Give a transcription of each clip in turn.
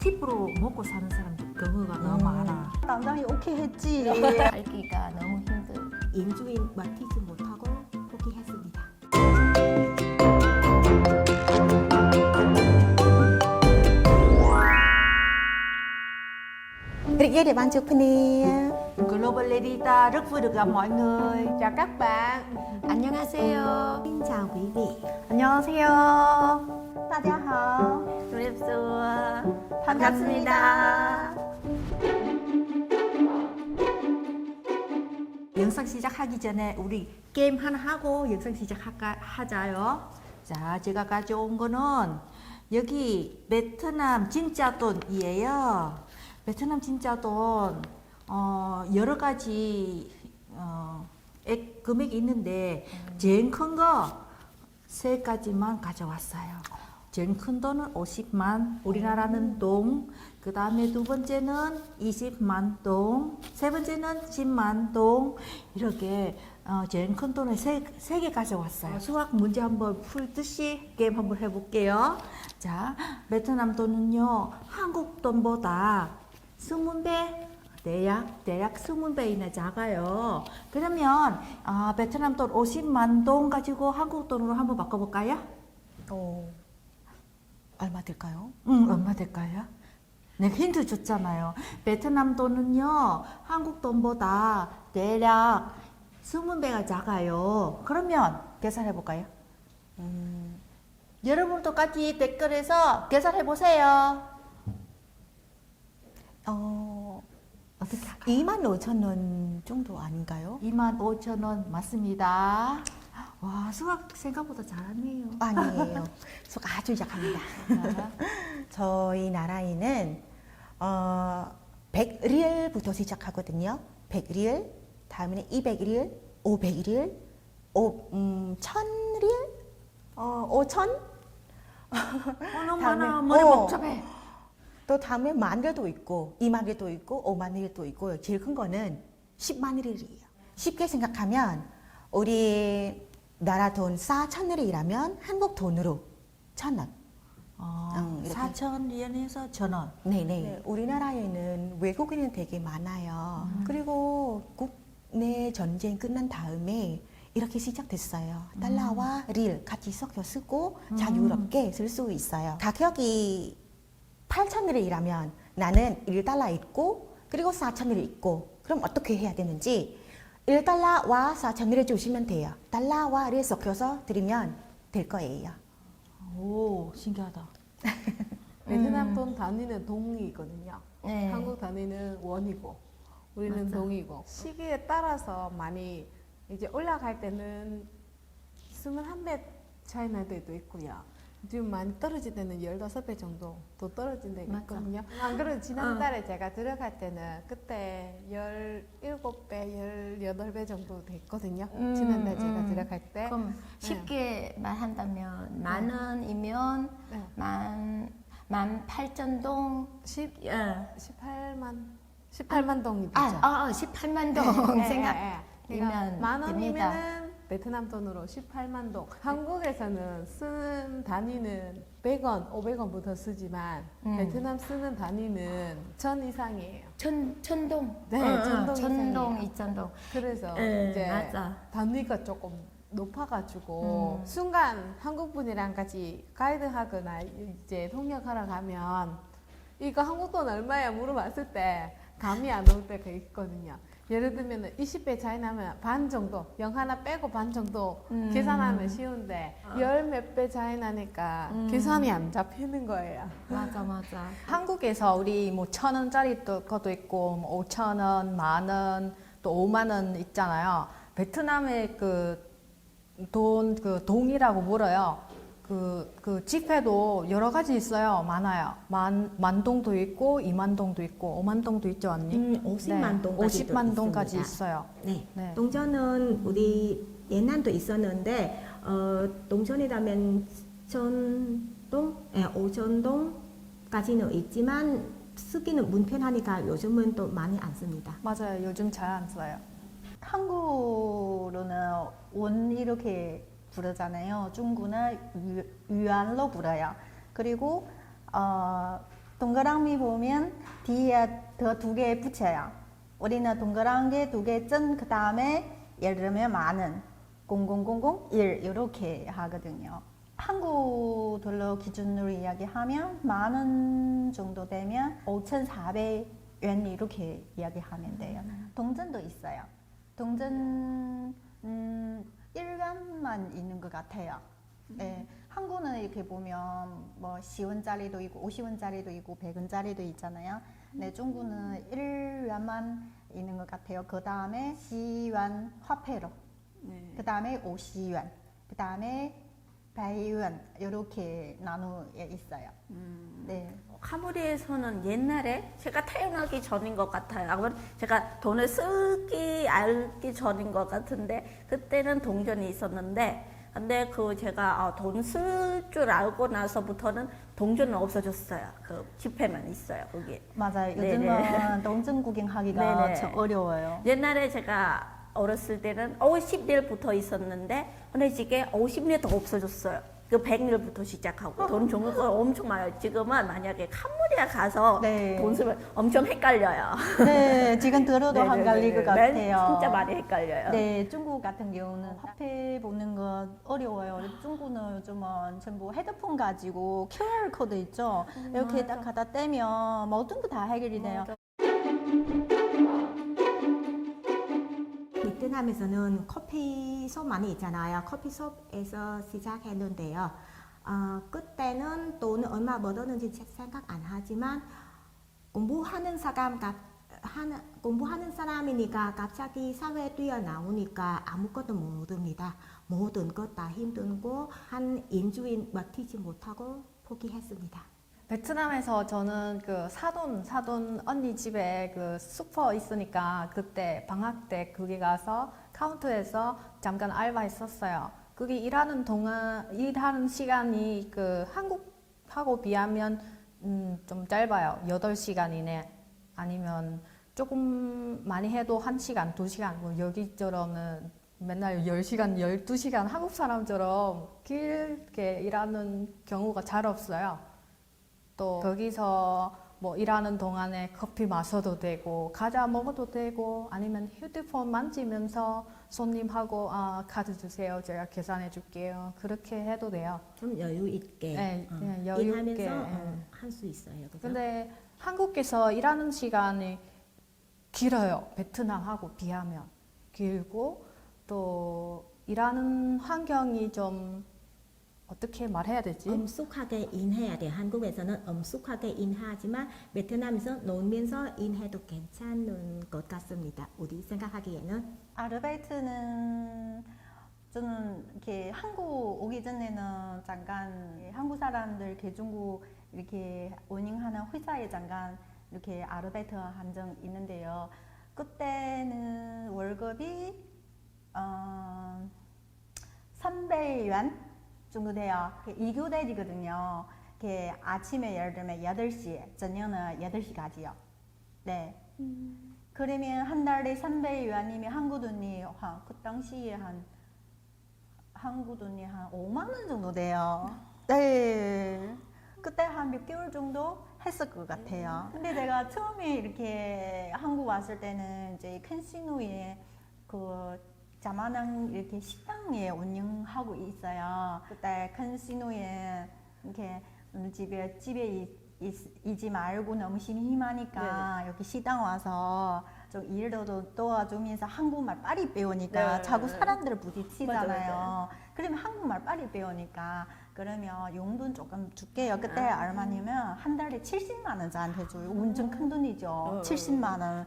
팁으로 먹고 사는 사람들 경우가 너무 많아. 남장이 오케이 했지. 알기가 너무 힘들. 인주인 맡이지 못하고 포기했습니다. Rất ghê để ban chụp nè. Global Lady ta rất vui được gặp mọi người. Chào các bạn. 안녕하세요. Xin chào quý vị. 안녕하세요. 大家好. 조립수와 반갑습니다. 영상 시작하기 전에 우리 게임 하나 하고 영상 시작하자요. 자, 제가 가져온 거는 여기 베트남 진짜 돈이에요. 베트남 진짜 돈 여러 가지 금액이 있는데 제일 큰 거 세 가지만 가져왔어요. 제일 큰 돈은 50만 우리나라는 동, 그 다음에 두 번째는 20만 동, 세 번째는 10만 동, 이렇게 제일 큰 돈을 세 개 가져왔어요. 수학 문제 한번 풀듯이 게임 한번 해볼게요. 자, 베트남 돈은요 한국 돈보다 20배 대략 20배이나 작아요. 그러면 베트남 돈 50만 동 가지고 한국 돈으로 한번 바꿔볼까요? 얼마 들까요? 얼마 될까요? 내가 힌트 줬잖아요. 베트남 돈은요 한국 돈보다 대략 20배가 작아요. 그러면 계산해볼까요? 여러분 똑같이 댓글에서 계산해보세요. 어떻게 할까요? 25,000원 정도 아닌가요? 25,000원 맞습니다. 와, 수학 생각보다 잘하네요. 아니에요. 수가 아주 약합니다. 저희 나라에는 100리얼부터 시작하거든요. 100리얼, 다음에 200리얼, 500리얼, 1000리얼, 5,000? 너무 많아. 머리 복잡해. 또 다음에 10,000리얼도 있고 20,000리얼도 있고 50,000리얼도 있고 제일 큰 거는 10,000리얼이에요. 쉽게 생각하면 우리 나라 돈 4,000리얼이라면 한국 돈으로 1,000원. 4,000리엔에서 1,000원. 네네. 우리나라에는 외국인은 되게 많아요. 그리고 국내 전쟁 끝난 다음에 이렇게 시작됐어요. 달러와 릴 같이 섞여 쓰고 자유롭게 쓸 수 있어요. 가격이 8,000리얼이라면 나는 1달러 있고 그리고 4,000리얼 있고 그럼 어떻게 해야 되는지 1달러와 4,000리얼 주시면 돼요. 달러와 릴 섞여서 드리면 될 거예요. 오, 신기하다. 베트남 돈 단위는 동이거든요. 네. 한국 단위는 원이고 우리는 맞아. 동이고 시기에 따라서 많이 이제 올라갈 때는 21배 차이 날 때도 있고요. 지금 많이 떨어질 때는 15배 정도 더 떨어진 데가 맞아. 있거든요. 안 그래도 지난달에 제가 들어갈 때는 그때 17배, 18배 정도 됐거든요. 지난달 제가 들어갈 때. 그럼 쉽게 말한다면 10,000원이면 네. 18,000동 18만 동이 되죠. 18만 동 생각이면 그러니까 만 됩니다. 원이면은 베트남 돈으로 18만 동. 한국에서는 쓰는 단위는 100원, 500원부터 쓰지만 베트남 쓰는 단위는 1,000 이상이에요. 천동. 네, 천동 천동, 이상이에요. 2,000동. 그래서 네, 이제 맞아. 단위가 조금 높아가지고 순간 한국 분이랑 같이 가이드하거나 이제 통역하러 가면 이거 한국 돈 얼마야 물어봤을 때 감이 안 올 때가 있거든요. 예를 들면 20배 차이 나면 반 정도, 0 하나 빼고 반 정도 계산하면 쉬운데 열 몇 배 차이 나니까 계산이 안 잡히는 거예요. 맞아. 한국에서 우리 뭐 1,000원짜리 것도 있고 뭐 5,000원, 10,000원, 또 5만 원 있잖아요. 베트남의 그 동이라고 불어요. 그 지폐도 여러 가지 있어요. 많아요. 만동도 있고 2만동도 있고 5만동도 있죠, 언니? 50만 동까지도 50만 동까지 있습니다. 있어요. 네. 네. 동전은 우리 옛날도 있었는데 동전이라면 1,000동, 5,000동까지는 있지만 쓰기는 문편하니까 요즘은 또 많이 안 씁니다. 맞아요. 요즘 잘 안 써요. 한국으로는 원 이렇게 부르잖아요. 중국은 유안로 불어요. 그리고 동그라미 보면 뒤에 더 두 개 붙여요. 우리는 동그란 게 두 개 짠 그 다음에 예를 들면 만원, 0001 이렇게 하거든요. 한국 돌로 기준으로 이야기하면 만원 정도 되면 5,400원 이렇게 이야기하면 돼요. 동전도 있어요. 동전 1원만 있는 것 같아요. 네, 한국은 이렇게 보면 뭐 10원짜리도 있고 50원짜리도 있고 100원짜리도 있잖아요. 네, 중국은 1원만 있는 것 같아요. 그 다음에 10원 화폐로, 그 다음에 50원, 그 다음에 100원 이렇게 나누어 있어요. 네. 카무리에서는 옛날에 제가 태어나기 전인 것 같아요. 아무래도 제가 돈을 쓰기 알기 전인 것 같은데 그때는 동전이 있었는데 근데 그 제가 돈 쓸 줄 알고 나서부터는 동전은 없어졌어요. 그 지폐만 있어요. 거기. 맞아요. 네네. 요즘은 동전 구경하기가 네네. 참 어려워요. 옛날에 제가 어렸을 때는 50일 붙어 있었는데 근데 지금 50일 더 없어졌어요. 그 100일부터 시작하고 돈 종류가 엄청 많아요. 지금은 만약에 캄보디아 가서 네. 돈 쓰면 엄청 헷갈려요. 네, 지금 들어도 헷갈릴 것 같아요. 진짜 많이 헷갈려요. 네, 중국 같은 경우는 화폐 보는 거 어려워요. 중국은 요즘은 전부 헤드폰 가지고 QR 코드 있죠. 이렇게 딱 갖다 떼면 모든 거 다 해결이 돼요. 베트남에서는 커피숍 많이 있잖아요. 커피숍에서 시작했는데요. 그때는 돈을 얼마 벌었는지 생각 안 하지만 공부하는 사람이니까 갑자기 사회에 뛰어나오니까 아무것도 모릅니다. 모든 것 다 힘들고 한 일주일 버티지 못하고 포기했습니다. 베트남에서 저는 그 사돈 언니 집에 그 슈퍼 있으니까 그때 방학 때 거기 가서 카운터에서 잠깐 알바했었어요. 거기 일하는 시간이 그 한국하고 비하면 좀 짧아요. 8시간 이내 아니면 조금 많이 해도 1시간, 2시간 뭐 여기처럼은 맨날 10시간, 12시간 한국 사람처럼 길게 일하는 경우가 잘 없어요. 또 거기서 뭐 일하는 동안에 커피 마셔도 되고 과자 먹어도 되고 아니면 휴대폰 만지면서 손님하고 카드 주세요 제가 계산해 줄게요 그렇게 해도 돼요. 좀 여유 있게 네, 그냥 여유 있게 일하면서 할 수 있어요. 그죠? 근데 한국에서 일하는 시간이 길어요. 베트남하고 비하면 길고 또 일하는 환경이 좀 어떻게 말해야 되지? 엄숙하게 일해야 돼요. 한국에서는 엄숙하게 일하지만 베트남에서 놀면서 일해도 괜찮은 것 같습니다. 우리 생각하기에는. 아르바이트는 저는 이렇게 한국 오기 전에는 잠깐 한국 사람들 개중국 이렇게 운영하는 회사에 잠깐 이렇게 아르바이트 한 적 있는데요. 그때는 월급이 300yuan 정도 돼요. 2교대이거든요. 아침에 예를 들면 8시에, 저녁은 8시까지요. 네. 그러면 한 달에 300yuan이면 한국 돈이 그 당시에 한국 돈이 한 5만 원 정도 돼요. 네. 그때 한 몇 개월 정도 했을 것 같아요. 근데 내가 처음에 이렇게 한국 왔을 때는 이제 캔시노에 자만한 이렇게 식당에 운영하고 있어요. 그때 캔시노에 이렇게 집에 있지 말고 너무 심심하니까 여기 식당 와서 좀 일도 도와주면서 한국말 빨리 배우니까 자꾸 사람들 부딪히잖아요. 그러면 한국말 빨리 배우니까 그러면 용돈 조금 줄게요. 그때 얼마냐면 한 달에 70만 원 저한테 줘요. 엄청 큰 돈이죠. 70만 원.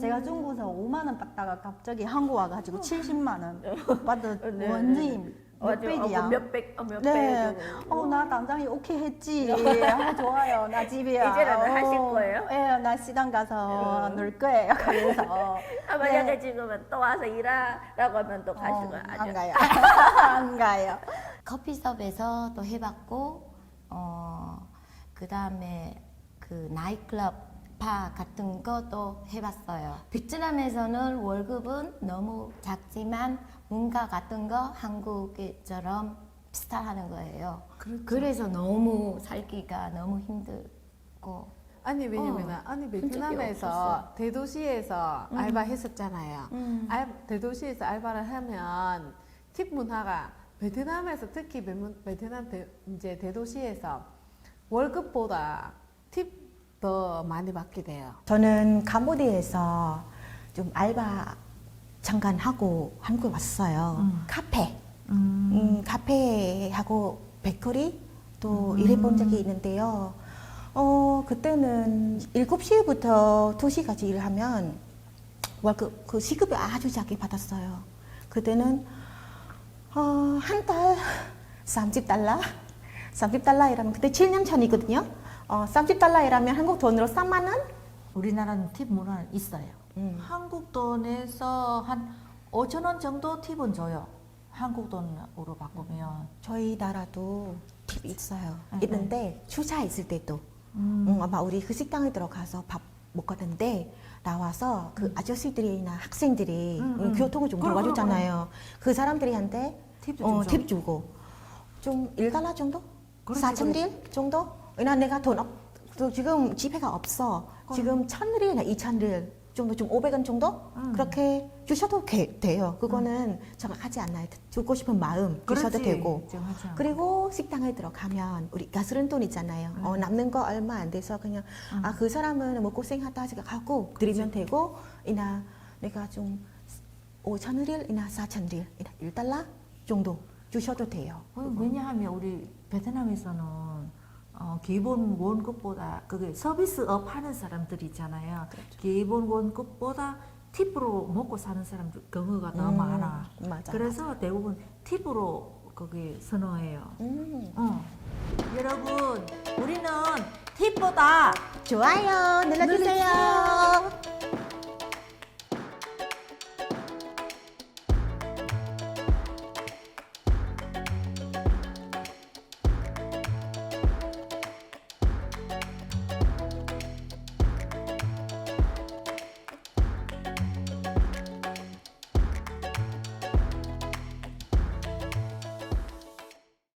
제가 중국에서 5만 원 받다가 갑자기 한국 와가지고 70만 원 받아 완전히 몇 백이야. 몇 배. 네. 나 당장에 오케이 했지. 좋아요. 나 집이야. 이제는 하실 거예요? 네, 나 시당 가서 놀 거예요. 그래서. 만약에 지금은 또 와서 일하라고 하면 또 가시고 안 가요. 안 가요. 커피숍에서 또 해봤고 그 다음에 그 나이클럽 바 같은 것도 해봤어요. 베트남에서는 월급은 너무 작지만 문화 같은 거 한국처럼 비슷하는 거예요. 그래서 너무 살기가 너무 받고. 아니 왜냐면은 언니 베트남에서 대도시에서 알바했었잖아요. 대도시에서 알바를 하면 팁 문화가 베트남에서 특히 베트남 이제 대도시에서 월급보다 팁 더 많이 받게 돼요. 저는 캄보디아에서 좀 알바 잠깐 하고 한국에 왔어요. 카페, 카페하고 베이커리 또 일해본 적이 있는데요. 그때는 7시부터 2시까지 일하면 월급, 그 시급이 아주 작게 받았어요. 그때는 한 달 30달러? 30달러 이라면 그때 7년 전이거든요. 30달러 이라면 한국 돈으로 3만 원? 우리나라는 팁 문화는 있어요. 한국 돈에서 한 5천 원 정도 팁은 줘요. 한국 돈으로 바꾸면. 저희 나라도 팁이 있어요. 네, 있는데 주차 있을 때도 아마 우리 그 식당에 들어가서 밥 먹었는데 나와서 그 아저씨들이나 학생들이 교통을 좀 도와줬잖아요. 그 사람들이한테 팁 주고 좀 1달러 정도? 그렇지, 4,000릴 정도? 내가 돈 지금 지폐가 없어. 지금 1,000릴이나 2,000릴 정도, 좀 500원 정도? 그렇게 주셔도 돼요. 그거는 정확하지 않아요. 주고 싶은 마음 주셔도 그렇지, 되고. 정하지 않고. 그리고 식당에 들어가면 우리 가스런 돈 있잖아요. 남는 거 얼마 안 돼서 그냥 그 사람은 뭐 고생하다 생각하고 드리면 되고, 이나 내가 좀 5,000릴, 이나 4,000릴, 이나 1달러 정도 주셔도 돼요. 왜냐하면 우리 베트남에서는 기본 원급보다 그게 서비스업 하는 사람들 있잖아요. 기본 원급보다 팁으로 먹고 사는 사람들 경우가 너무 많아. 맞아. 그래서 대부분 팁으로 거기 선호해요. 여러분, 우리는 팁보다 좋아요 눌러주세요.